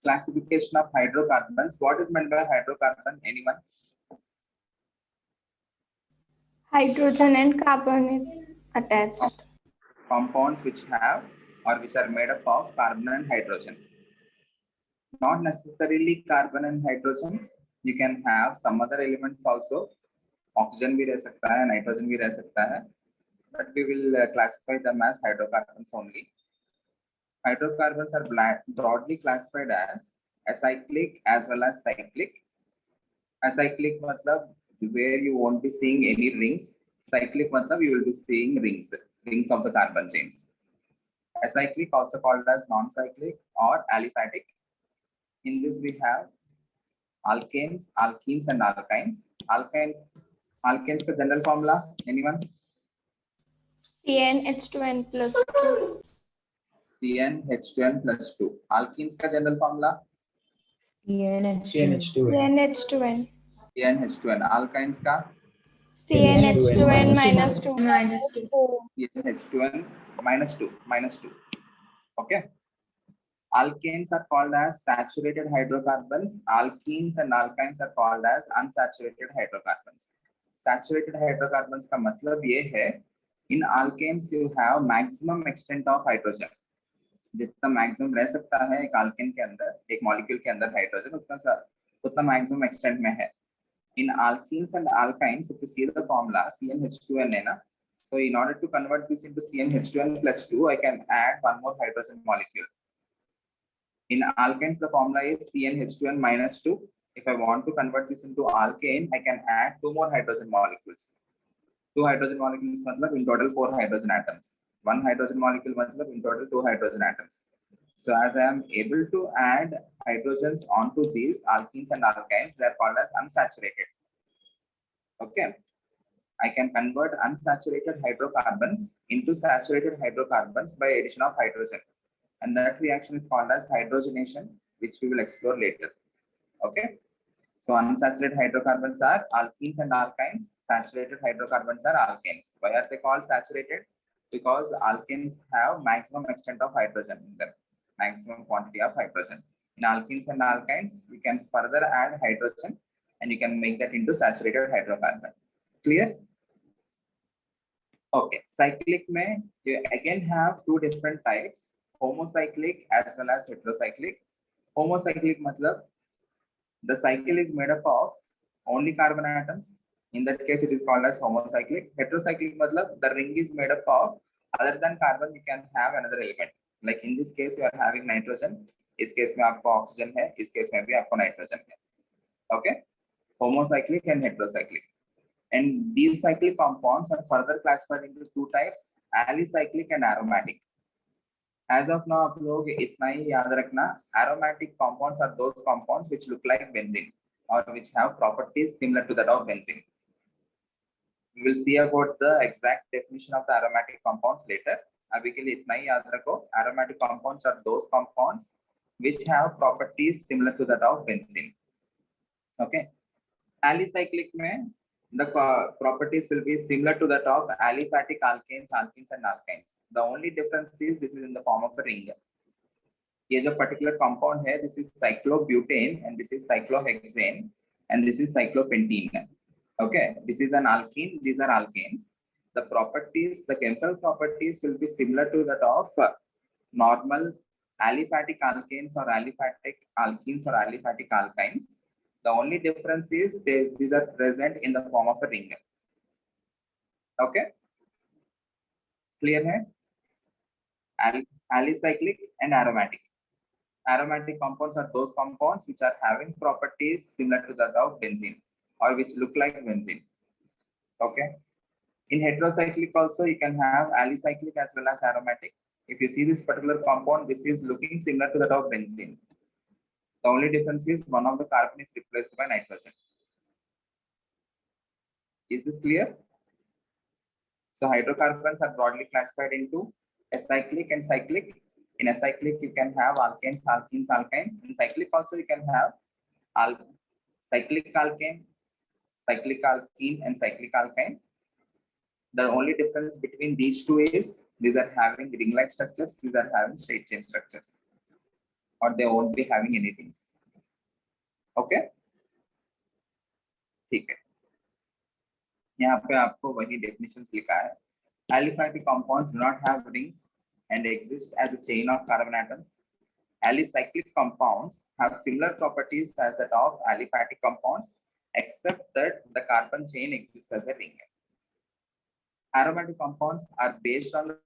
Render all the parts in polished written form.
Classification of hydrocarbons. What is meant by hydrocarbon? Anyone? Hydrogen and carbon is attached. Compounds which have or which are made up of carbon and hydrogen. Not necessarily carbon and hydrogen. You can have some other elements also. Oxygen भी रह सकता है, nitrogen भी रह सकता है. But we will classify them as hydrocarbons only. Hydrocarbons are broadly classified as acyclic as well as cyclic. Acyclic matlab where you won't be seeing any rings. Cyclic matlab you will be seeing rings of the carbon chains. Acyclic, also called as non-cyclic or aliphatic. In this we have alkanes, alkenes and alkynes. Alkanes का general formula, anyone? CnH2n plus 2. CnH2n plus 2. Alkenes का general formula? CnH2n. CnH2n. Alkynes का? CnH2n minus 2. CnH2n minus 2. Okay. Alkanes are called as saturated hydrocarbons. Alkenes and alkynes are called as unsaturated hydrocarbons. Saturated hydrocarbons का मतलब ये है, in alkanes you have maximum extent of hydrogen. जितना maximum रह सकता है एक alkane के अंदर, एक molecule के अंदर hydrogen उतना maximum extent में है. In alkenes and alkynes, if you see the formula CnH2n है ना, so in order to convert this into CnH2n plus 2, I can add one more hydrogen molecule. In alkanes, the formula is CnH2n minus 2. If I want to convert this into alkane, I can add two more hydrogen molecules. Two hydrogen molecules matlab in total 4 hydrogen atoms. One hydrogen molecule matlab in total 2 hydrogen atoms. So as I am able to add hydrogens onto these alkenes and alkynes, they are called as unsaturated. Okay. I can convert unsaturated hydrocarbons into saturated hydrocarbons by addition of hydrogen. And that reaction is called as hydrogenation, which we will explore later. Okay. So unsaturated hydrocarbons are alkenes and alkynes. Saturated hydrocarbons are alkanes. Why are they called saturated? Because alkanes have maximum extent of hydrogen in them, maximum quantity of hydrogen. In alkenes and alkynes, you can further add hydrogen and you can make that into saturated hydrocarbon. Clear? Okay. Cyclic में you again have two different types. Homocyclic as well as heterocyclic. Homocyclic matlab the cycle is made up of only carbon atoms. In that case, it is called as homocyclic. Heterocyclic matlab the ring is made up of other than carbon, you can have another element. Like in this case, you are having nitrogen. इस case में आपको oxygen है. इस case में भी आपको nitrogen है. Okay. Homocyclic and heterocyclic. And these cyclic compounds are further classified into two types: alicyclic and aromatic. As of now, आप लोग इतना ही याद रखना, aromatic compounds are those compounds which look like benzene or which have properties similar to that of benzene. We will see about the exact definition of the aromatic compounds later. अभी के लिए इतना ही याद रखो. Aromatic compounds are those compounds which have properties similar to that of benzene. Okay. Alicyclic में the properties will be similar to that of aliphatic alkanes, alkenes and alkynes. The only difference is this is in the form of a ring. ये जो particular compound है, this is cyclobutane and this is cyclohexane and this is cyclopentene. Okay, this is an alkene, these are alkanes. The properties, the chemical properties will be similar to that of normal aliphatic alkanes or aliphatic alkenes or aliphatic alkynes. The only difference is these are present in the form of a ring. Okay, clear hai? Alicyclic and aromatic. Aromatic compounds are those compounds which are having properties similar to that of benzene or which look like benzene. Okay. In heterocyclic also you can have alicyclic as well as aromatic. If you see this particular compound, this is looking similar to that of benzene. The only difference is one of the carbon is replaced by nitrogen. Is this clear? So hydrocarbons are broadly classified into acyclic and cyclic. In acyclic, you can have alkanes, alkenes, alkynes. In cyclic also you can have cyclic alkane, cyclic alkene, and cyclic alkyne. The only difference between these two is these are having ring-like structures, these are having straight chain structures. or they won't be having anything. Okay, ठीक है, यहाँ पे आपको वही definitions लिखा है. Aliphatic compounds do not have rings and exist as a chain of carbon atoms. Alicyclic compounds have similar properties as that of aliphatic compounds, except that the carbon chain exists as a ring. Aromatic compounds are based on the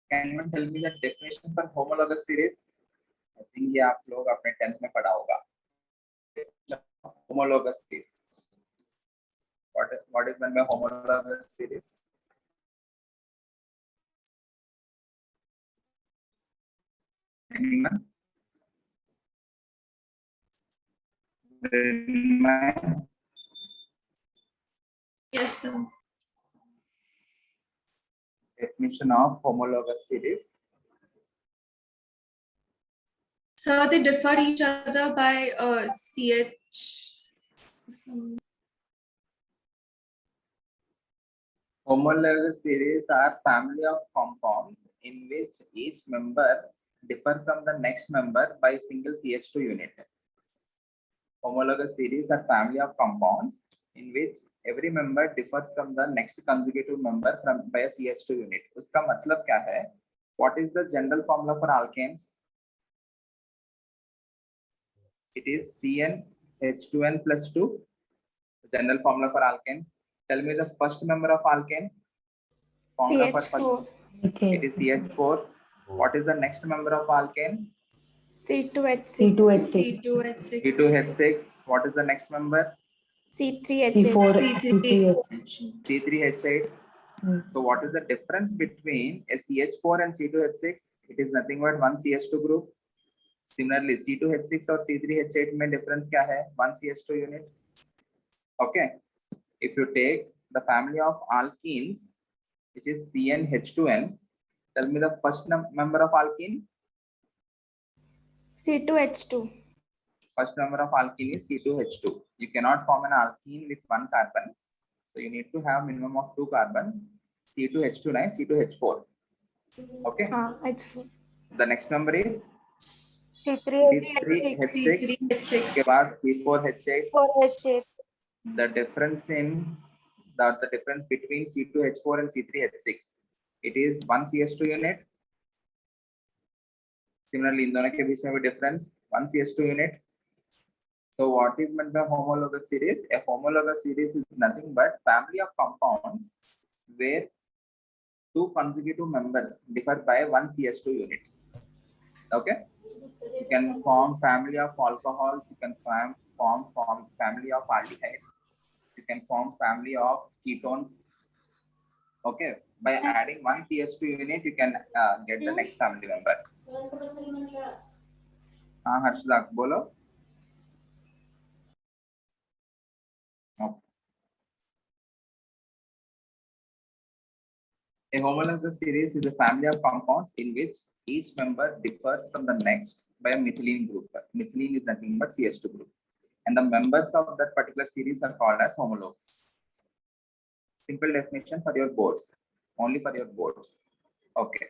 Can you tell me the definition for homologous series? I think ये आप लोग अपने 10th में पढ़ा होगा. Homologous series. What is meant by homologous series? Anyone? Yes, sir. Definition of homologous series. So they differ each other by CH. Homologous series are family of compounds in which each member differ from the next member by a single CH2 unit. Homologous series are family of compounds in which every member differs from the next consecutive member by a CH2 unit. उसका मतलब क्या है? What is the general formula for alkanes? It is CnH2n plus 2. The general formula for alkanes. Tell me the first member of alkane. Formula for CH4. first. It is CH4. What is the next member of alkane? C2H6. C2H6. C2H6. What is the next member? C3H8. C3H8. So what is the difference between a CH4 and C2H6? It is nothing but one CH2 group. Similarly, C2H6 or C3H8 में difference क्या है? One CH2 unit. Okay. If you take the family of alkenes, which is CnH2n, tell me the first member of alkene. C2H2. First member of alkene is C2H2. You cannot form an alkene with one carbon. So you need to have minimum of 2 carbons, C2H29, C2H4. Okay. H4. The next number is C3H6. C3H6. उसके बाद C4H8. 4H8. The difference between C2H4 and C3H6, it is one CH2 unit. Similarly, इन दोनों के बीच में भी difference one CH2 unit. So what is meant by homologous series? A homologous series is nothing but family of compounds where 2 consecutive members differ by one CH2 unit. Okay. You can form family of alcohols. You can form family of aldehydes. You can form family of ketones. Okay. By adding one CH2 unit, you can get the next family member. हाँ हर्षदा बोलो। A homologous series is a family of compounds in which each member differs from the next by a methylene group. Methylene is nothing but CH2 group, and the members of that particular series are called as homologues. Simple definition for your boards, only for your boards. Okay.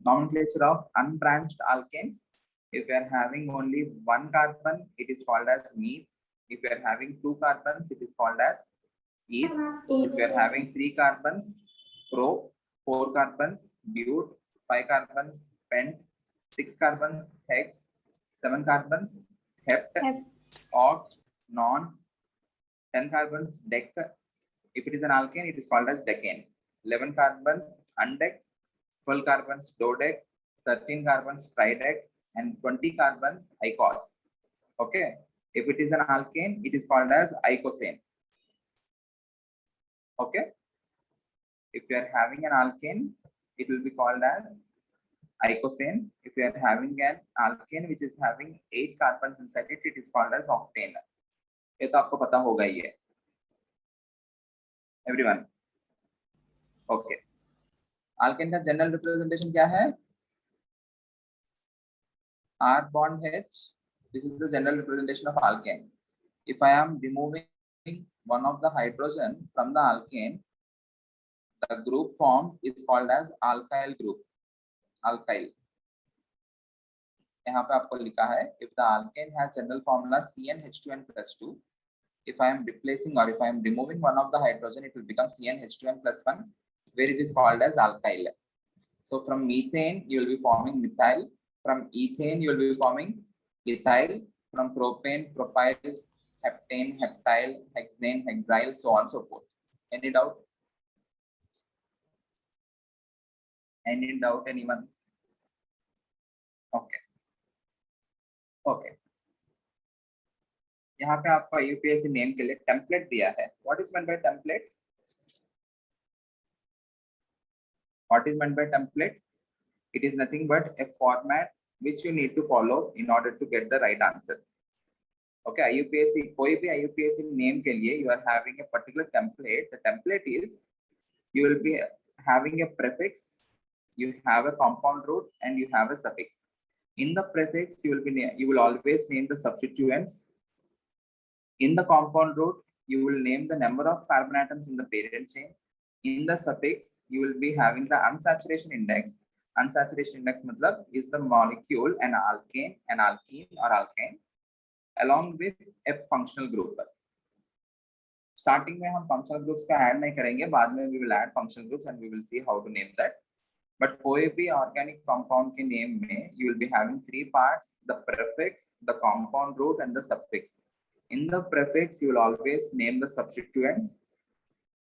Nomenclature of unbranched alkanes. If you are having only one carbon, it is called as meth. If you are having two carbons, it is called as eth. If you are having three carbons, pro, four carbons, bute, five carbons, pent, six carbons, hex, seven carbons, hept, Hept. oct, non, 10 carbons, dec. If it is an alkane, it is called as decane. 11 carbons, undec, 12 carbons, dodec, 13 carbons, tridec, and 20 carbons, icos. Okay. If it is an alkane, it is called as icosane. Okay. If you are having an alkane, it will be called as icosane. If you are having an alkane which is having 8 carbons inside it, it is called as octane. ये तो आपको पता होगा ही है. Everyone. Okay. Alkane का general representation क्या है? R bond H. This is the general representation of alkane. If I am removing one of the hydrogen from the alkane, the group formed is called as alkyl group. Alkyl. यहाँ पे आपको लिखा है, if the alkane has general formula CnH2n plus 2, if I am replacing or if I am removing one of the hydrogen, it will become CnH2n plus 1, where it is called as alkyl. So from methane, you will be forming methyl. From ethane, you will be forming ethyl. From propane, propyl, heptane, heptyl, hexane, hexyl, so on and so forth. Any doubt? Any doubt, anyone? Okay. Okay. यहाँ पे आपको UPSC name के लिए template दिया है. What is meant by template? What is meant by template? It is nothing but a format which you need to follow in order to get the right answer. Okay, IUPAC, कोई भी IUPAC name के लिए you are having a particular template. The template is you will be having a prefix, you have a compound root, and you have a suffix. In the prefix, you will always name the substituents. In the compound root, you will name the number of carbon atoms in the parent chain. In the suffix, you will be having the unsaturation index. Unsaturation index matlab is the molecule, an alkane, an alkene or alkane, along with a functional group. Starting में हम functional groups का add नहीं करेंगे, बाद में we will add functional groups and we will see how to name that. But कोई भी organic compound के name में you will be having three parts: the prefix, the compound root, and the suffix. In the prefix, you will always name the substituents.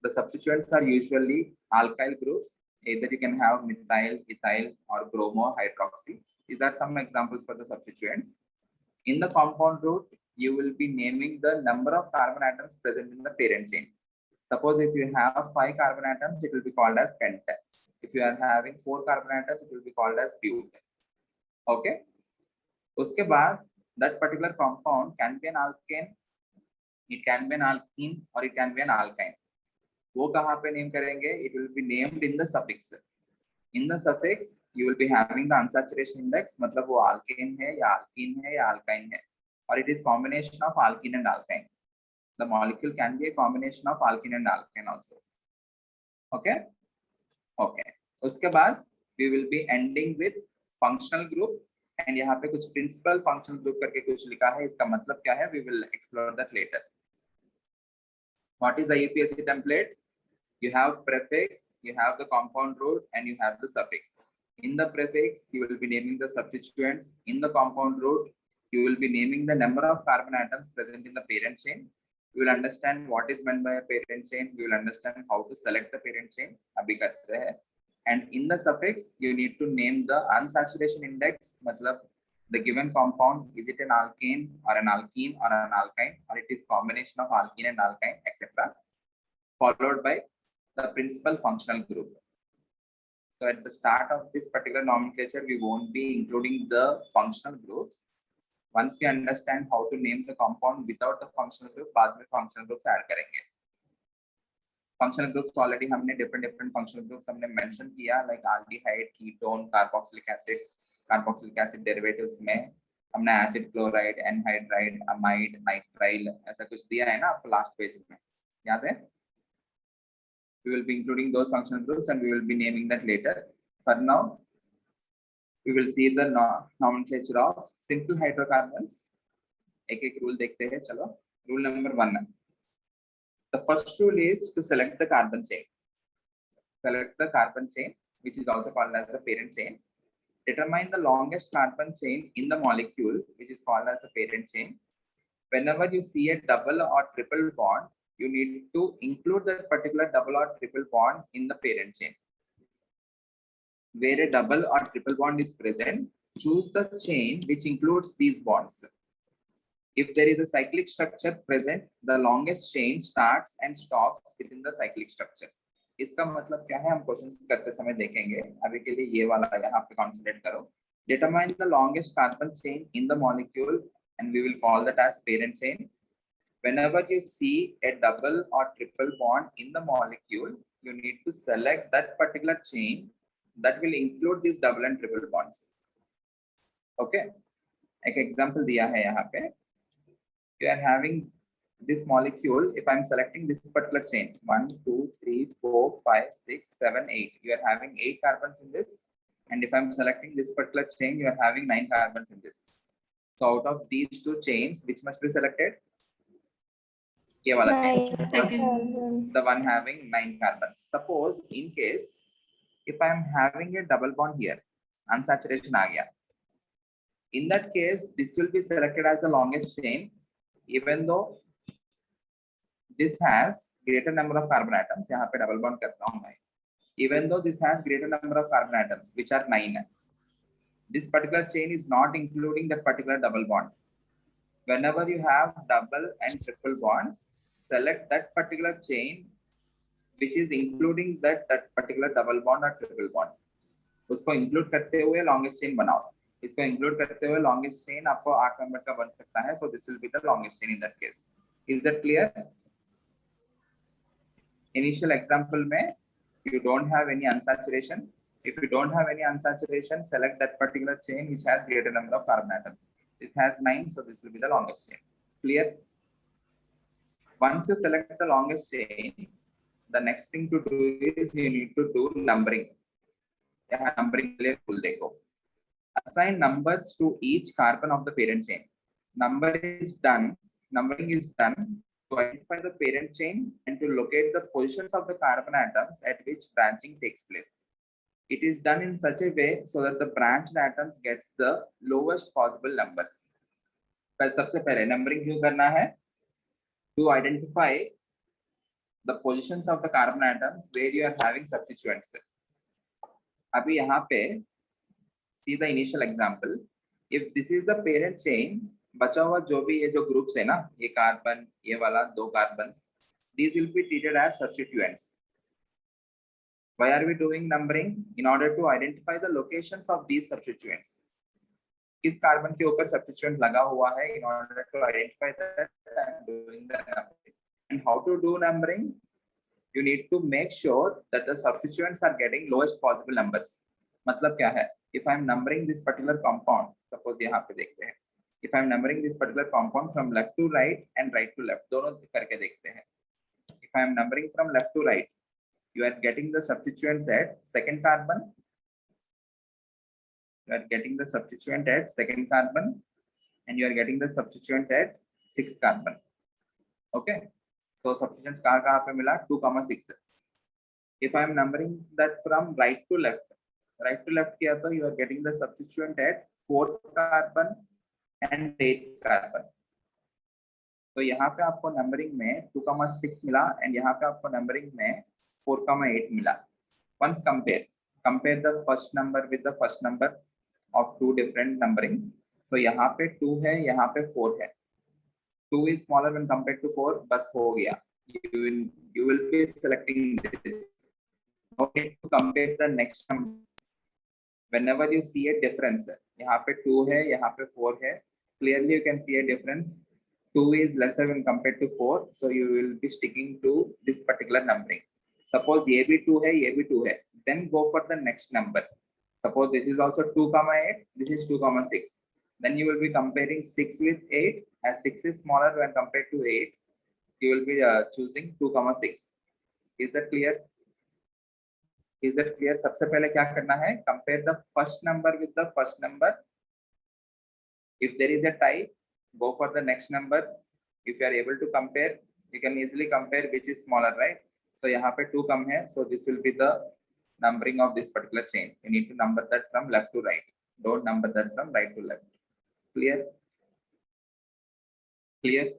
The substituents are usually alkyl groups. Either you can have methyl, ethyl, or bromo, hydroxy. These are some examples for the substituents. In the compound root, you will be naming the number of carbon atoms present in the parent chain. Suppose if you have 5 carbon atoms, it will be called as penta. If you are having 4 carbon atoms, it will be called as bute. Okay. उसके बाद that particular compound can be an alkane, it can be an alkene, or it can be an alkyne. वो कहाँ पे name करेंगे? It will be named in the suffix. In the suffix, you will be having the unsaturation index. मतलब वो alkane है या alkene है या alkyne है. Or it is combination of alkene and alkyne. The molecule can be a combination of alkene and alkyne also. Okay. Okay. उसके बाद we will be ending with functional group. And यहाँ पे कुछ principal functional group करके कुछ लिखा है. इसका मतलब क्या है? We will explore that later. What is the IUPAC template? You have prefix, you have the compound root, and you have the suffix. In the prefix, you will be naming the substituents. In the compound root, you will be naming the number of carbon atoms present in the parent chain. You will understand what is meant by a parent chain. You will understand how to select the parent chain. Abhi karte hai. And in the suffix, you need to name the unsaturation index. Matlab, the given compound, is it an alkane or an alkene or an alkyne, or it is combination of alkene and alkyne, etc. Followed by the principal functional group. So at the start of this particular nomenclature, we won't be including the functional groups. once we understand how to name the compound without the functional group, बाद में functional groups add करेंगे. Functional groups already हमने different functional groups हमने mention किया, like aldehyde, ketone, carboxylic acid derivatives में हमने acid chloride, anhydride, amide, nitrile ऐसा कुछ दिया है ना आपको last page में, याद है? We will be including those functional groups and we will be naming that later. For now, we will see the nomenclature of simple hydrocarbons. एक rule देखते हैं, चलो. Rule number 1. The first rule is to select the carbon chain. Select the carbon chain, which is also called as the parent chain. Determine the longest carbon chain in the molecule, which is called as the parent chain. Whenever you see a double or triple bond, you need to include that particular double or triple bond in the parent chain. Where a double or triple bond is present, choose the chain which includes these bonds. If there is a cyclic structure present, the longest chain starts and stops within the cyclic structure. इसका मतलब क्या है हम questions करते समय देखेंगे. अभी के लिए ये वाला यहाँ पे कॉन्सेंट्रेट करो. Determine the longest carbon chain in the molecule and we will call that as parent chain. Whenever you see a double or triple bond in the molecule, you need to select that particular chain that will include these double and triple bonds. Okay. एक example दिया है यहाँ पे. You are having this molecule. If I am selecting this particular chain, 1, 2, 3, 4, 5, 6, 7, 8. You are having 8 carbons in this. And if I am selecting this particular chain, you are having 9 carbons in this. So out of these two chains, which must be selected? ये वाला chain. The one having 9 carbons. Suppose in case if I am having a double bond here, unsaturation आ गया. In that case, this will be selected as the longest chain, even though this has greater number of carbon atoms. यहाँ पे double bond करता हूँ मैं. Even though this has greater number of carbon atoms, which are 9. This particular chain is not including that particular double bond. Whenever you have double and triple bonds, select that particular chain which is including that particular double bond or triple bond. उसको include करते हुए longest chain बनाओ. इसको include करते हुए longest chain आपको 8 number का बन सकता है. So this will be the longest chain in that case. Is that clear? Initial example में you don't have any unsaturation. If you don't have any unsaturation, select that particular chain which has greater number of carbon atoms. This has 9, so this will be the longest chain. Clear? Once you select the longest chain, the next thing to do is you need to do numbering. Numbering rule देखो. Assign numbers to each carbon of the parent chain. Numbering is done to identify the parent chain and to locate the positions of the carbon atoms at which branching takes place. It is done in such a way so that the branched atoms gets the lowest possible numbers. पर सबसे पहले numbering क्यों करना है? To identify the positions of the carbon atoms where you are having substituents. अभी यहाँ पे see the initial example. If this is the parent chain, बचा हुआ जो भी ये जो groups है ना, ये carbon, ये वाला 2 carbons, these will be treated as substituents. Why are we doing numbering? In order to identify the locations of these substituents. किस carbon के ऊपर substituent लगा हुआ है? In order to identify that, I am doing the numbering. And how to do numbering? You need to make sure that the substituents are getting lowest possible numbers. मतलब क्या है? If I am numbering this particular compound, suppose यहाँ पे देखते हैं. If I am numbering this particular compound from left to right and right to left, दोनों करके देखते हैं. If I am numbering from left to right, you are getting the substituents at second carbon. You are getting the substituent at second carbon, and you are getting the substituent at 6th carbon. Okay. So substituents कहाँ पे मिला? 2,6. If I am numbering that from right to left किया तो you are getting the substituent at 4th carbon and 8th carbon. तो यहाँ पे आपको numbering में 2,6 मिला and यहाँ पे आपको नंबरिंग में 4,8 मिला. Once compare the first number with the first number of two different numberings. So यहाँ पे 2 है, यहाँ पे 4 है. 2 is smaller when compared to 4. बस हो गया. You will be selecting this. Okay, to compare the next number. Whenever you see a difference, यहाँ पे 2 है, यहाँ पे 4 है. clearly you can see a difference. 2 is lesser when compared to 4, so you will be sticking to this particular numbering. Suppose ये भी 2 है, ये भी 2 है, then go for the next number. Suppose this is also 2,8, this is 2,6. Then you will be comparing 6 with 8. As 6 is smaller when compared to 8, you will be choosing 2,6. Is that clear? Is that clear? सबसे पहले क्या करना है? Compare the first number with the first number. If there is a tie, go for the next number. If you are able to compare, you can easily compare which is smaller, right? So यहाँ पे 2 कम है, so this will be the numbering of this particular chain. You need to number that from left to right. Don't number that from right to left. Clear? Clear?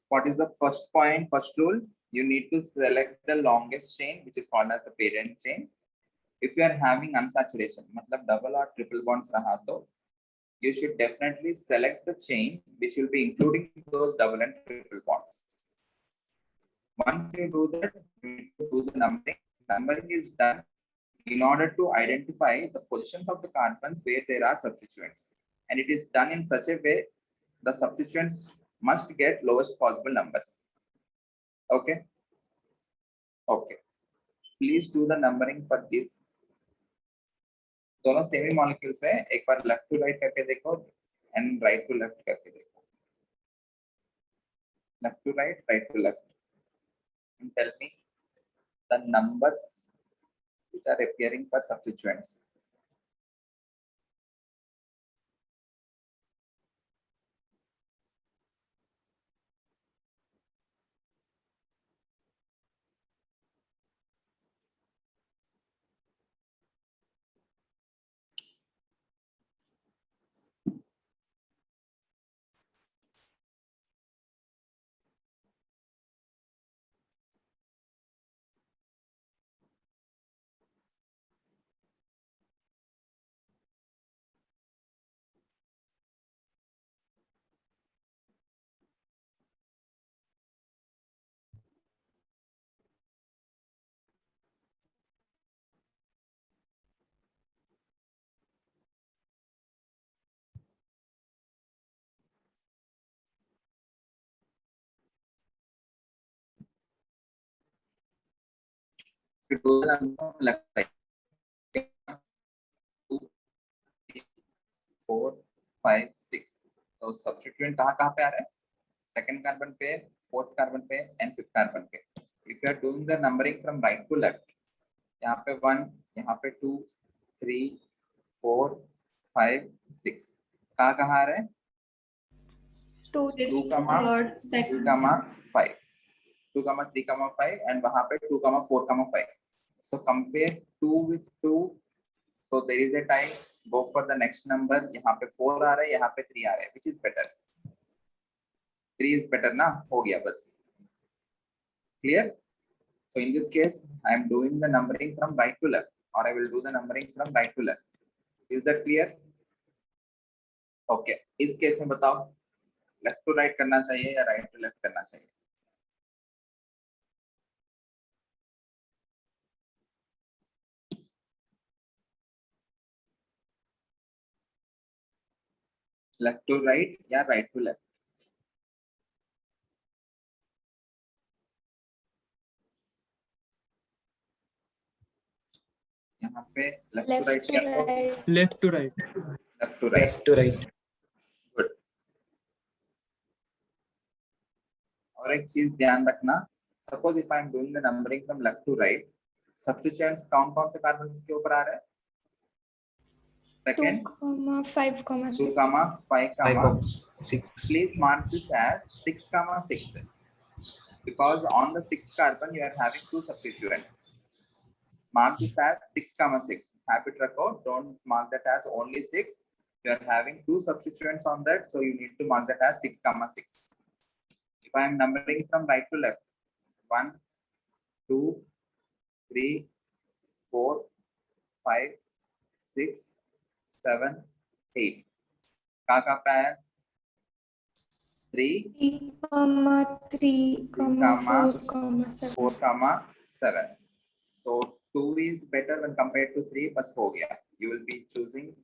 What is the first point, first rule? You need to select the longest chain, which is called as the parent chain. If you are having unsaturation, मतलब double or triple bonds रहा तो, you should definitely select the chain which will be including those double and triple bonds. Once you do that, you need to do the numbering. Numbering is done in order to identify the positions of the carbons where there are substituents. And it is done in such a way the substituents must get lowest possible numbers. Okay. Okay. Please do the numbering for this. दोनों semi molecules है, एक बार left to right करके देखो and right to left करके देखो. Left to right, right to left, and tell me the numbers which are appearing for substituents. If you do the number from left side, 2, 3, 4, 5, 6. तो substituent कहाँ पे आ रहा है? Second carbon पे, fourth carbon पे, and fifth carbon पे. If you are doing the numbering from right to left, यहाँ पे 1, यहाँ पे 2, 3, 4, 5, 6. कहाँ आ रहा है? 2, 2, third, 2, second. 5. 2, 3, 5 and वहाँ पे 2, 4, 5. So compare 2 with 2. So there is a tie. Go for the next number. यहाँ पे 4 आ रहा है, यहाँ पे 3 आ रहा है. Which is better? 3 is better ना? हो गया बस. Clear? So in this case, I am doing the numbering from right to left, or I will do the numbering from right to left. Is that clear? Okay. इस case में बताओ, left to right करना चाहिए या right to left करना चाहिए? Left to right या right to left? यहाँ पे left to right क्या हो? Left to right. Left to right. Left to right. Good. और एक चीज ध्यान रखना, suppose if I am doing the numbering from left to right, substituents कौन से कार्बन के ऊपर आ रहे हैं? 2, Second, 5, 2, 6. 5, 6. please mark this as 6, 6. Because on the sixth carbon you are having two substituents. Mark this as 6, 6. Happy to record. Don't mark that as only 6. You are having two substituents on that, so you need to mark that as 6, 6. If I am numbering from right to left, 1, 2, 3, 4, 5, 6, 7, 8. कहाँ पे है? 3, 3, 3, 4, 7. 7. So 2 is better when compared to 3, बस हो गया. You will be choosing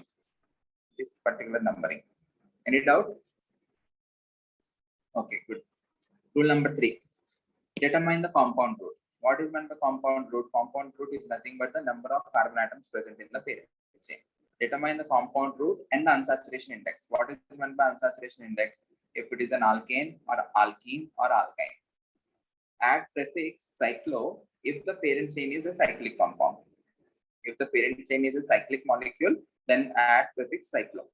this particular numbering. Any doubt? Okay, good. Rule number 3. Determine the compound root. What is meant by compound root? Compound root is nothing but the number of carbon atoms present in the parent chain. Determine the compound root and the unsaturation index. What is meant by unsaturation index? If it is an alkane or alkene or alkyne. Add prefix cyclo if the parent chain is a cyclic compound. If the parent chain is a cyclic molecule, then add prefix cyclo.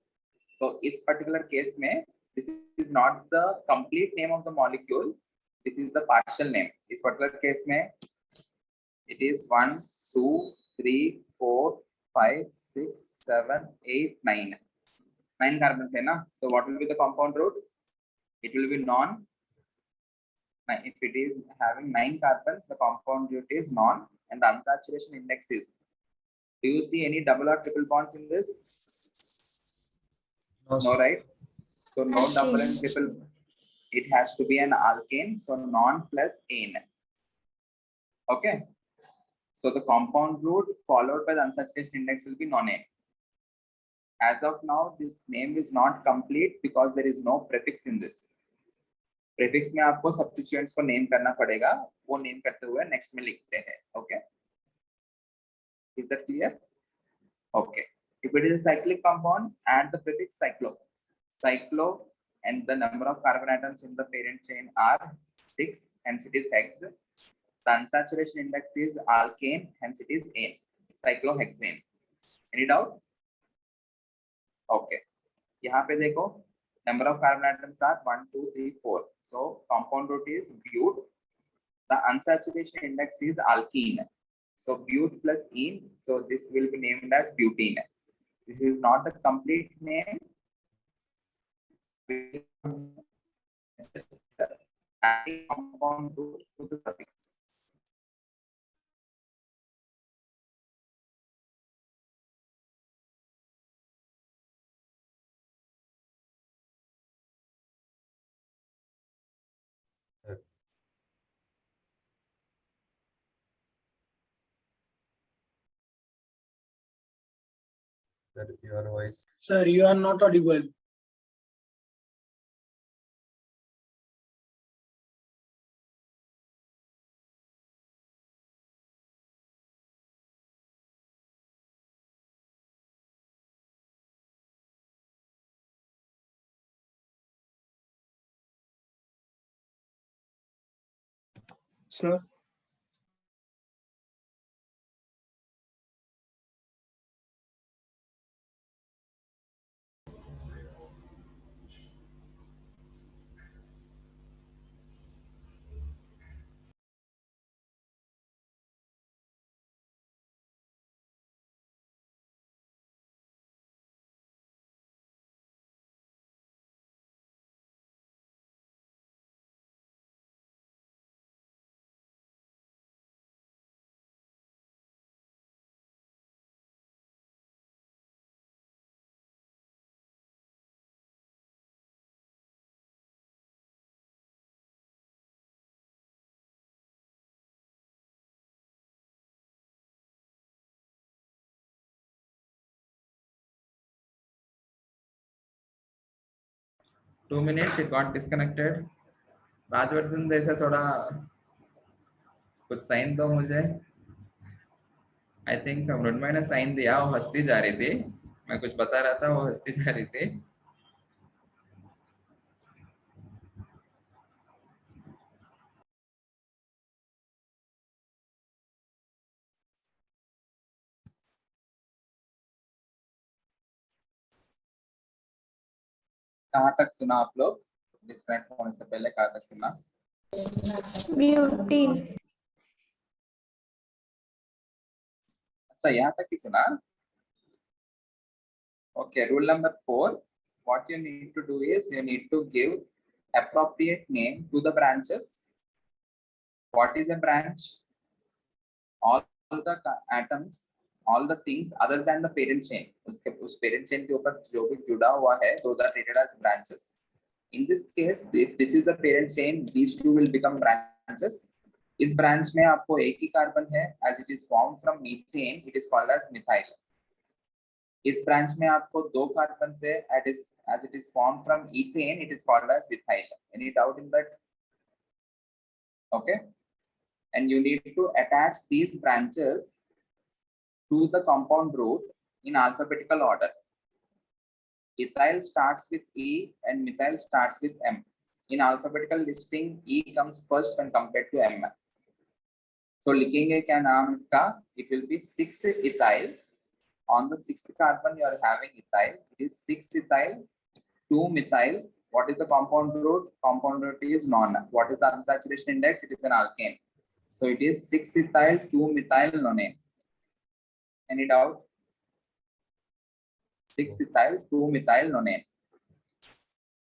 So, in particular case, this is not the complete name of the molecule. This is the partial name. This particular case, it is 1, 2, 3, 4, 5, 6, 7, 8, 9. 9 carbons, na? So, what will be the compound root? It will be non. If it is having 9 carbons, the compound root is non, and the unsaturation index is. Do you see any double or triple bonds in this? No, right? So no double and triple. It has to be an alkane. So non plus ane. Okay. So the compound root followed by the unsaturation index will be non-ane. As of now, this name is not complete because there is no prefix in this. Prefix में आपको substituents को name करना पड़ेगा. वो name करते हुए next में लिखते हैं. Okay. Is that clear? Okay. If it is a cyclic compound, add the prefix cyclo. Cyclo and the number of carbon atoms in the parent chain are 6, hence it is hex. The unsaturation index is alkane, hence it is ane. Cyclohexane. Any doubt? Okay. यहाँ पे देखो, number of carbon atoms are 1, 2, 3, 4. So compound root is bute. The unsaturation index is alkene. So bute plus ene. So this will be named as butene. This is not the complete name. Just adding compound root to the suffix. Sir, your voice. Sir, you are not audible. Sir. Two minutes, it got disconnected. Rajvardhan जैसा थोड़ा कुछ sign दो मुझे. I think Mrinmayi ने sign दिया, वो हंसती जा रही थी. मैं कुछ बता रहा था, वो हंसती जा रही थी. कहाँ तक सुना आप लोग? डिस्कनेक्ट होने से पहले कहाँ तक सुना? ब्यूटीन. अच्छा, यहाँ तक ही सुना? Okay, rule number 4. What you need to do is you need to give appropriate name to the branches. What is a branch? All the atoms, all the things other than the parent chain. उस parent chain के ऊपर जो भी जुड़ा हुआ है, those are treated as branches. In this case, if this is the parent chain, these two will become branches. इस branch में आपको एक ही कार्बन है, as it is formed from methane, it is called as methyl. इस branch में आपको 2 carbon से as it is formed from ethane, it is called as ethyl. Any doubt in that? Okay, and you need to attach these branches to the compound root in alphabetical order. Ethyl starts with E and methyl starts with M. In alphabetical listing, E comes first when compared to M. So लिखेंगे क्या नाम इसका? It will be 6-ethyl. On the 6th carbon, you are having ethyl. It is 6-ethyl, 2-methyl. What is the compound root? Compound root is non. What is the unsaturation index? It is an alkane. So it is 6-ethyl, 2-methyl nonane. Any doubt? 6-ethyl, 2-methyl nonane.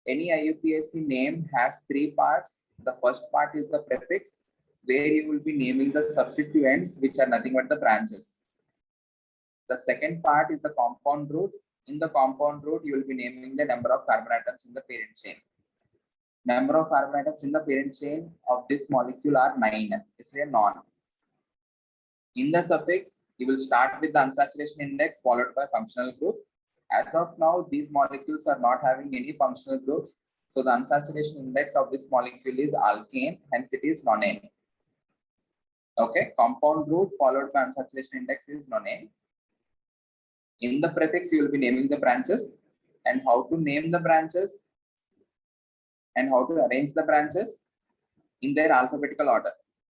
Any IUPAC name has 3 parts. The first part is the prefix, where you will be naming the substituents, which are nothing but the branches. The second part is the compound root. In the compound root, you will be naming the number of carbon atoms in the parent chain. Number of carbon atoms in the parent chain of this molecule are 9. It's a non. In the suffix, you will start with the unsaturation index followed by functional group. As of now, these molecules are not having any functional groups. So the unsaturation index of this molecule is alkane, hence it is nonane. Okay, compound root followed by unsaturation index is nonane. In the prefix, you will be naming the branches, and how to name the branches and how to arrange the branches in their alphabetical order.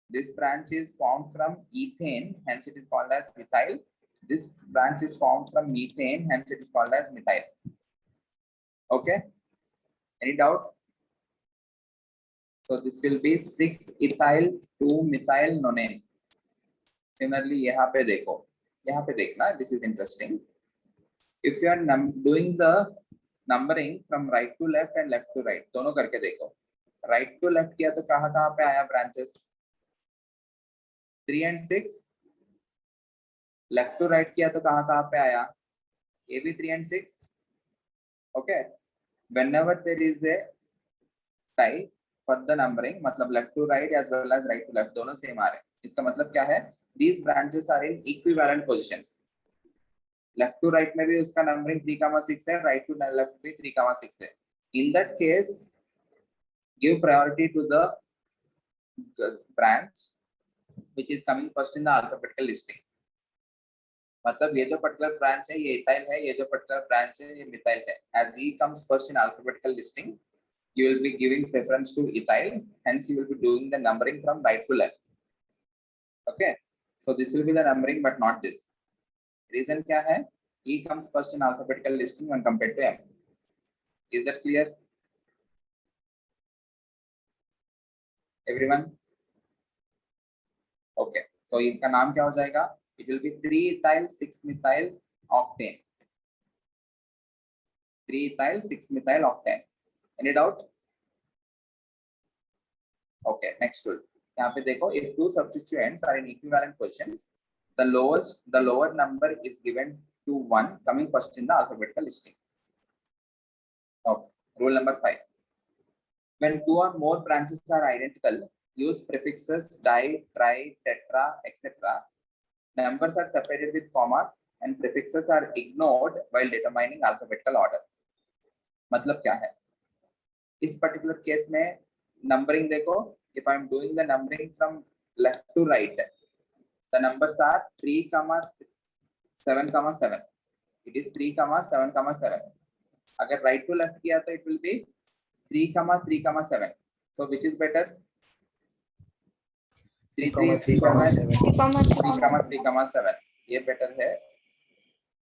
This branch is formed from ethane, hence it is called as ethyl. This branch is formed from methane, hence it is called as methyl. Okay, any doubt? So this will be 6-ethyl, 2-methyl nonane. Similarly, यहाँ पे देखना, this is interesting. If you are doing the numbering from right to left and left to right, दोनों करके देखो. Right to left किया तो कहाँ पे आया branches? 3 and 6. Left to right किया तो कहाँ पे आया? ये भी 3 and 6. Okay. Whenever there is a tie for the numbering, मतलब left to right as well as right to left दोनों same आ रहे. इसका मतलब क्या है? These branches are in equivalent positions. Left to right में भी उसका numbering 3,6 है, right to left भी 3,6 है. In that case, give priority to the branch which is coming first in the alphabetical listing. मतलब ये जो particular branch है ये ethyl है, ये जो particular branch है ये methyl है. As E comes first in alphabetical listing, you will be giving preference to ethyl. Hence, you will be doing the numbering from right to left. Okay, so this will be the numbering, but not this. Reason क्या है? E comes first in alphabetical listing when compared to M. Is that clear? Everyone? Okay. So इसका नाम क्या हो जाएगा? It will be 3-ethyl 6-methyl octane. 3-ethyl 6-methyl octane. Any doubt? Okay. Next rule. यहाँ पे देखो, if two substituents are in equivalent positions, the lower number is given to 1 coming first in the alphabetical listing. Okay. Rule number 5. When 2 or more branches are identical, use prefixes di, tri, tetra, etc. Numbers are separated with commas and prefixes are ignored while determining alphabetical order. मतलब क्या है? इस particular case में numbering देखो, if I am doing the numbering from left to right, the numbers are 3, 7, 7. It is 3, 7, 7. अगर right to left किया तो it will be 3, 3, 7. So which is better? 3, 3, 3, 7. 3, 7. ये better है.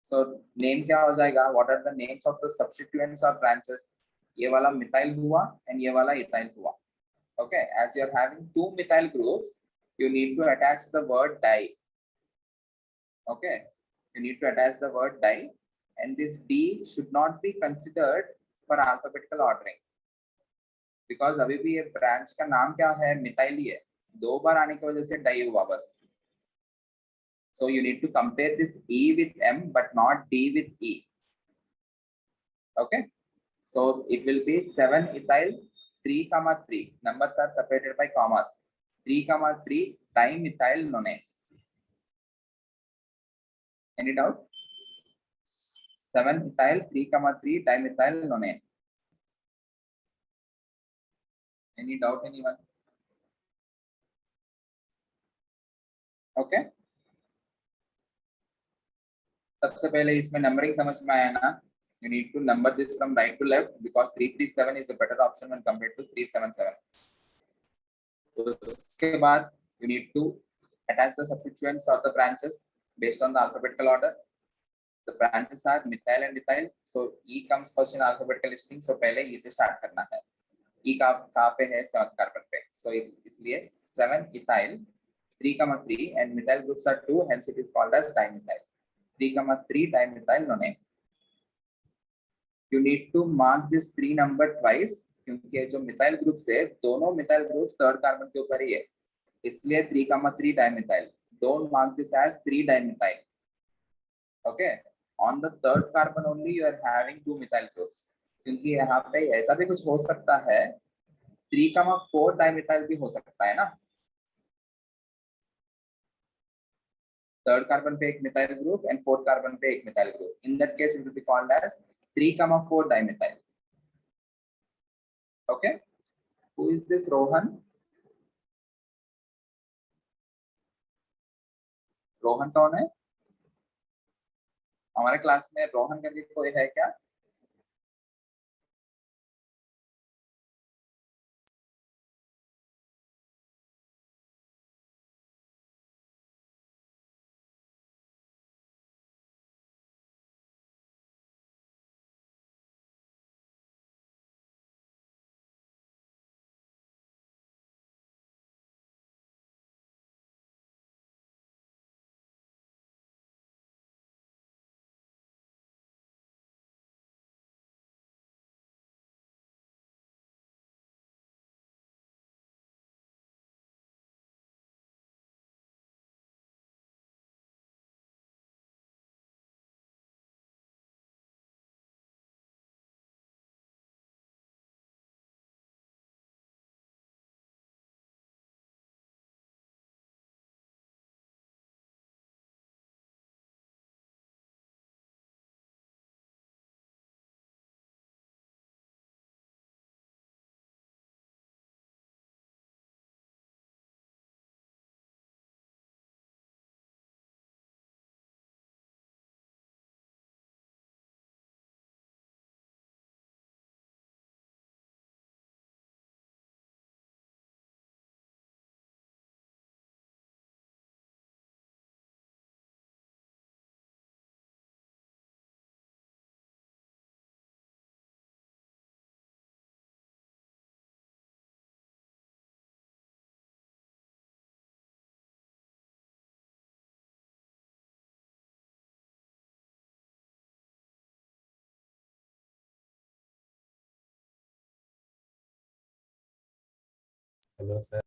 So name क्या हो जाएगा? What are the names of the substituents or branches? ये वाला methyl हुआ and ये वाला ethyl हुआ. Okay, as you are having 2 methyl groups, you need to attach the word di. Okay, you need to attach the word di, and this D should not be considered for alphabetical ordering because अभी भी ये branch का नाम क्या है? methyl ही है. 2 बार आने की वजह से di हुआ बस. So you need to compare this E with M but not D with E. Okay, so it will be 7-ethyl 3, 3. Numbers are separated by commas. 3, 3 dimethyl nonane. Any doubt? 7-ethyl 3,3 dimethyl nonane. Any doubt, anyone? Okay. सबसे पहले इसमें numbering समझ में आया ना? You need to number this from right to left because 337 is a better option when compared to 377. उसके बाद you need to attach the substituents or the branches based on the alphabetical order. The branches are methyl and ethyl. So E comes first in alphabetical listing. So पहले E से start करना है. E कहाँ पे है? 7th carbon पे. So इसलिए 7-ethyl 3,3 and methyl groups are 2. Hence it is called as dimethyl. 3,3 dimethyl nonane. You need to mark this 3 number twice क्योंकि जो मिथाइल ग्रुप है दोनों मिथाइल ग्रुप्स थर्ड कार्बन के ऊपर ही है, इसलिए 3,3 dimethyl. Don't mark this as 3 dimethyl. Okay, on the third carbon only you are having 2 methyl groups क्योंकि यहाँ पे ऐसा भी कुछ हो सकता है 3,4 dimethyl भी हो सकता है ना. थर्ड कार्बन पे एक methyl group and fourth carbon पे एक methyl group. In that case it will be called as 3,4 dimethyl. Okay, who is this Rohan? Rohan कौन है? हमारे क्लास में रोहन करके कोई है क्या? Hello, sir.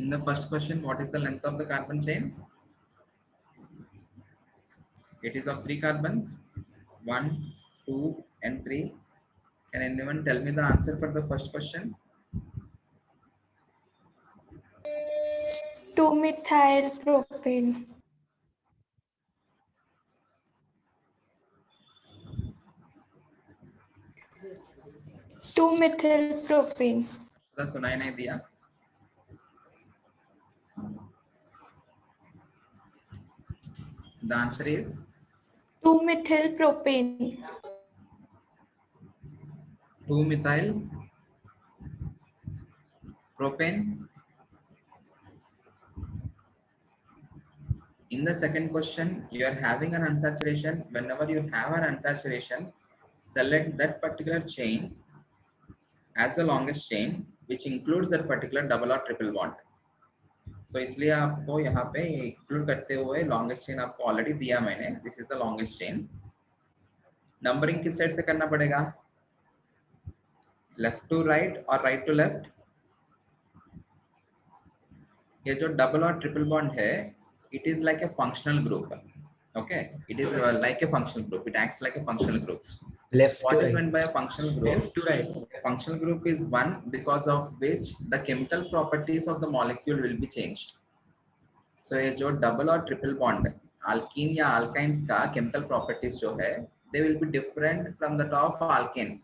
In the first question, what is the length of the carbon chain? It is of 3 carbons, 1, 2, and 3. Can anyone tell me the answer for the first question? 2-methyl propane. 2-methyl propane. सुनाई नहीं दिया. The answer is 2-methyl propane. 2-methyl propane. In the second question, you are having an unsaturation. Whenever you have an unsaturation, select that particular chain as the longest chain, which includes that particular double or triple bond. So इसलिए आपको यहाँ पे include करते हुए longest chain आपको already दिया मैंने. This is the longest chain. Numbering किस side से करना पड़ेगा? Left to right or right to left? ये जो double और triple bond है, it is like a functional group. Okay, it is like a functional group. It acts like a functional group. Left What to is right. meant by a functional group? Left to right. A functional group is one because of which the chemical properties of the molecule will be changed. So ये जो double और triple bond, alkene या alkynes का chemical properties जो है, they will be different from that of alkane.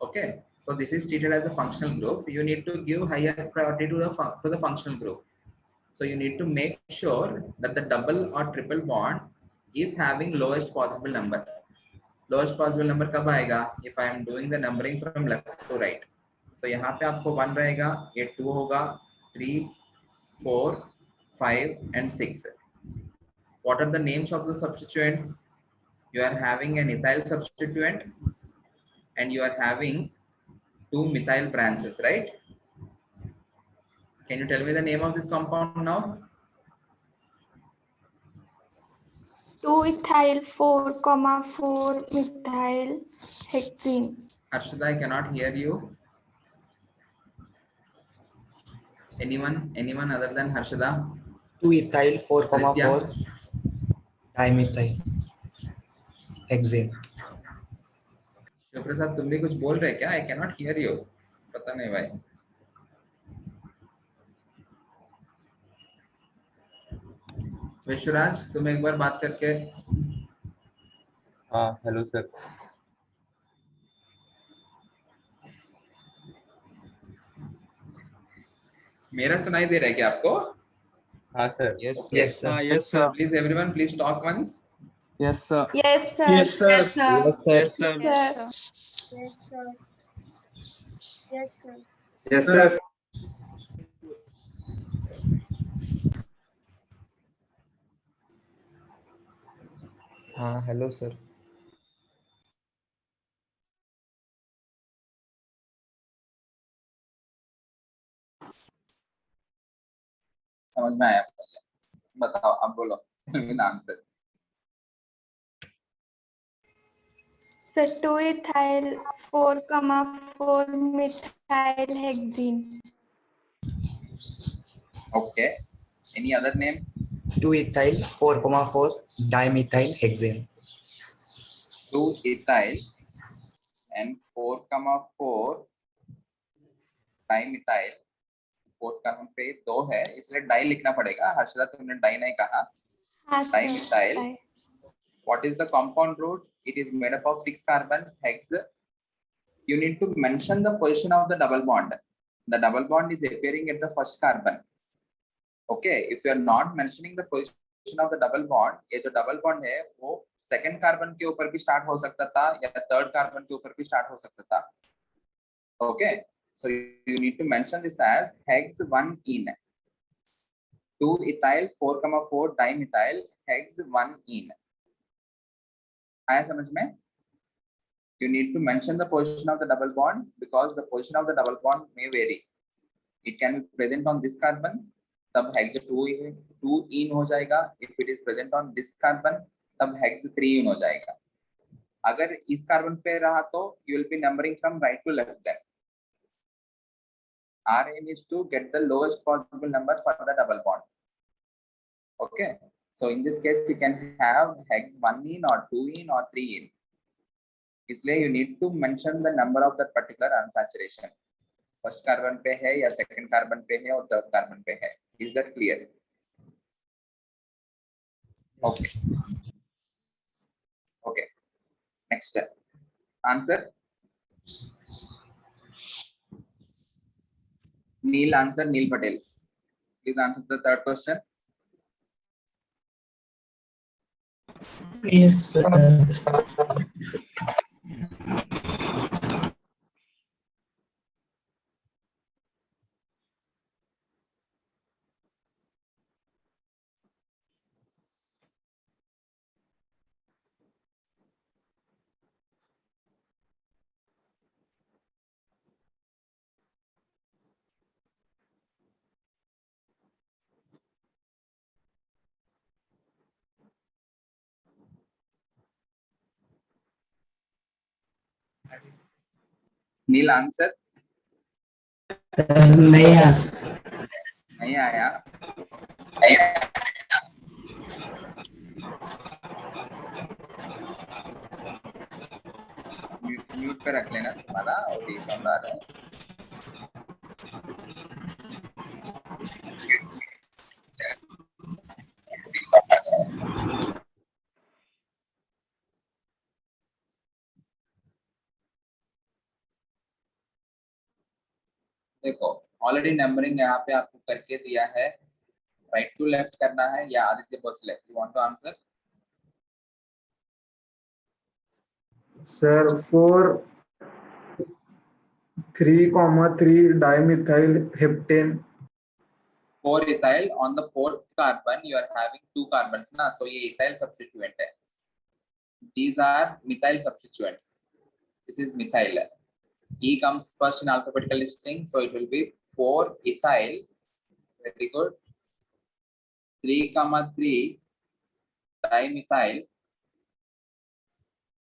Okay, so this is treated as a functional group. You need to give higher priority to the functional group. So you need to make sure that the double or triple bond is having lowest possible number. Lowest possible number कब आएगा? If I am doing the numbering from left to right. So यहाँ पे आपको 1 रहेगा, ये 2 होगा, 3, 4, 5 and 6. What are the names of the substituents? You are having an ethyl substituent and you are having 2 methyl branches, right? Can you tell me the name of this compound now? 2-ethyl 4,4-methyl hexene. Harshada, I cannot hear you. Anyone other than Harshada? 2-ethyl 4,4 Nitya? dimethyl hexane. Shivprasad तुम भी कुछ बोल रहे क्या? I cannot hear you. पता नहीं भाई. विश्वराज तुम एक बार बात करके. हाँ हेलो सर. मेरा सुनाई दे रहा है क्या आपको? हाँ sir. Yes sir. Yes, sir. Please everyone, please talk once. Yes, sir. Yes, sir. Yes, sir. Yes, sir. Yes, sir. Sir. Yes, sir. हाँ हेलो सर. समझ में आया मुझे. बताओ अब बोलो. Answer. Sir, 2-ethyl 4,4-methyl hexene. Okay. Any other name? 2-ethyl 4,4 dimethyl hexane. 2-ethyl and 4,4 dimethyl. 4th carbon पे 2 है, इसलिए डाई लिखना पड़ेगा. हर्षदा तुमने डाई नहीं कहा. हाँ, sir. Dimethyl. What is the compound root? It is made up of 6 carbons, hex. You need to mention the position of the double bond. The double bond is appearing at the first carbon. Okay, if you are not mentioning the position of the double bond, ये जो double bond है वो second carbon के ऊपर भी start हो सकता था या third carbon के ऊपर भी start हो सकता था. Okay, so you need to mention this as hex 1-ene. 2-ethyl 4,4 dimethyl hex 1-ene. आया समझ में? You need to mention the position of the double bond because the position of the double bond may vary. It can be present on this carbon, तब hex 2-ene हो जाएगा. If it is present on this carbon, तब hex 3-ene हो जाएगा. अगर इस carbon पे रहा तो you will be numbering from right to left then. Our aim is to get the lowest possible number for the double bond. Okay. So in this case, you can have hex 1-ene or 2-ene or 3-ene. इसलिए you need to mention the number of that particular unsaturation. First carbon पे है या second carbon पे है और third carbon पे है. Is that clear? Okay. Okay. Next step. Answer. Neil answer. Neil Patel. Please answer the third question. Yes, sir. Nil answer नहीं यार। नहीं आया। म्यूट पे रख लेना तुम्हारा और साउंड आ रहा है। देखो ऑलरेडी नंबरिंग यहाँ पे आपको करके दिया है, राइट टू लेफ्ट करना है या Aditya Bose left, you want to answer? Sir, 3,3 dimethyl heptane. 4 ethyl on the 4th carbon you are having 2 carbons ना, so ये ethyl substituent है. These are methyl substituents. This is methyl. E comes first in alphabetical listing, so it will be 4 ethyl. Very good. 3,3 dimethyl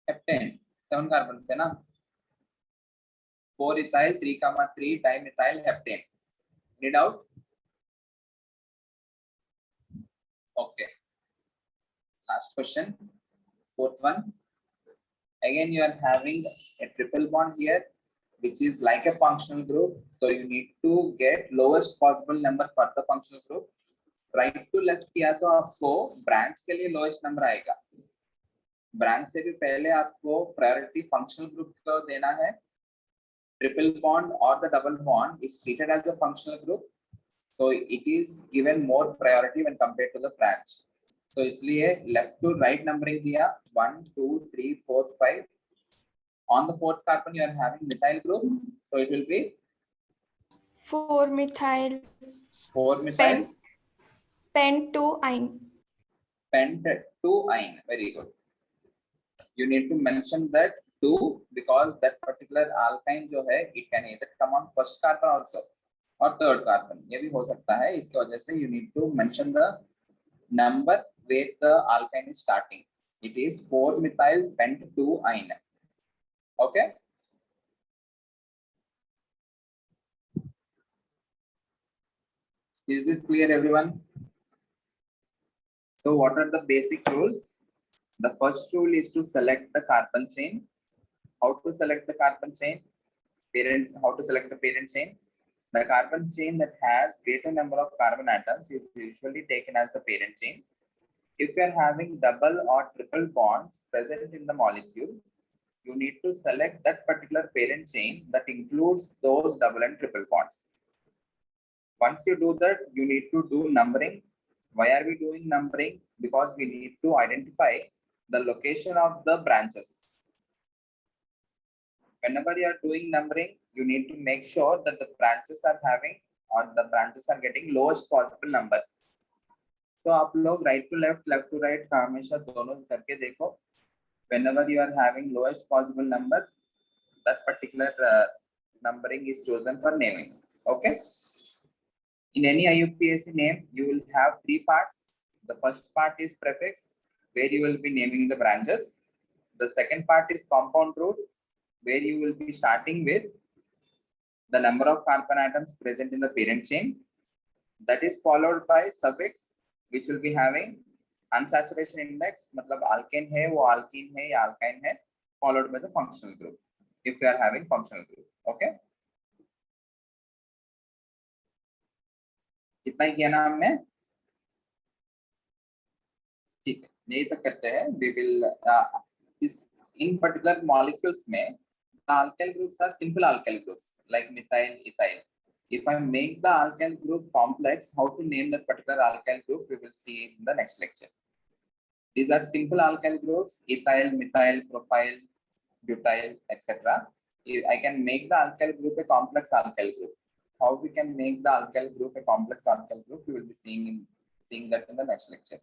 heptane. 7 carbons है ना. 4 ethyl 3,3 dimethyl heptane. Any doubt? Okay. Last question. 4th one. Again, you are having a triple bond here, which is like a functional group. So you need to get lowest possible number for the functional group. Right to left किया तो आपको branch के लिए lowest number आएगा. Branch से भी पहले आपको priority functional group को देना है. Triple bond or the double bond is treated as a functional group, so it is given more priority when compared to the branch. So इसलिए left to right numbering किया 1 2 3 4 5. On the 4th carbon you are having methyl group, so it will be 4 methyl 4 methyl pent-2-ine. Pent-2-ine. Very good. You need to mention that 2 because that particular alkyne जो है it can either come on first carbon also or third carbon. ये भी हो सकता है, इसके वजह से you need to mention the number where the alkyne is starting. It is 4 methyl pent-2-ine. Okay. Is this clear, everyone? So what are the basic rules? The first rule is to select the carbon chain. How to select the carbon chain? How to select the parent chain? The carbon chain that has greater number of carbon atoms is usually taken as the parent chain. If you are having double or triple bonds present in the molecule, you need to select that particular parent chain that includes those double and triple bonds. Once you do that, you need to do numbering. Why are we doing numbering? Because we need to identify the location of the branches. Whenever you are doing numbering, you need to make sure that the branches are having or the branches are getting lowest possible numbers. So आप लोग right to left, left to right हमेशा दोनों करके देखो. Whenever you are having lowest possible numbers, that particular numbering is chosen for naming. Okay. In any IUPAC name, you will have 3 parts. The first part is prefix, where you will be naming the branches. The second part is compound root, where you will be starting with the number of carbon atoms present in the parent chain. That is followed by suffix, which will be having unsaturation index, मतलब alkane है वो alkene है या alkyne है, followed by the functional group if you are having functional group. Okay. इतना ही किया ना हमने. ठीक है, यही तक करते हैं. We will is in particular molecules में the alkyl groups are simple alkyl groups like methyl, ethyl. If I make the alkyl group complex, how to name that particular alkyl group, we will see in the next lecture. These are simple alkyl groups: ethyl, methyl, propyl, butyl, etc. I can make the alkyl group a complex alkyl group. How we can make the alkyl group a complex alkyl group, we will be seeing that in the next lecture.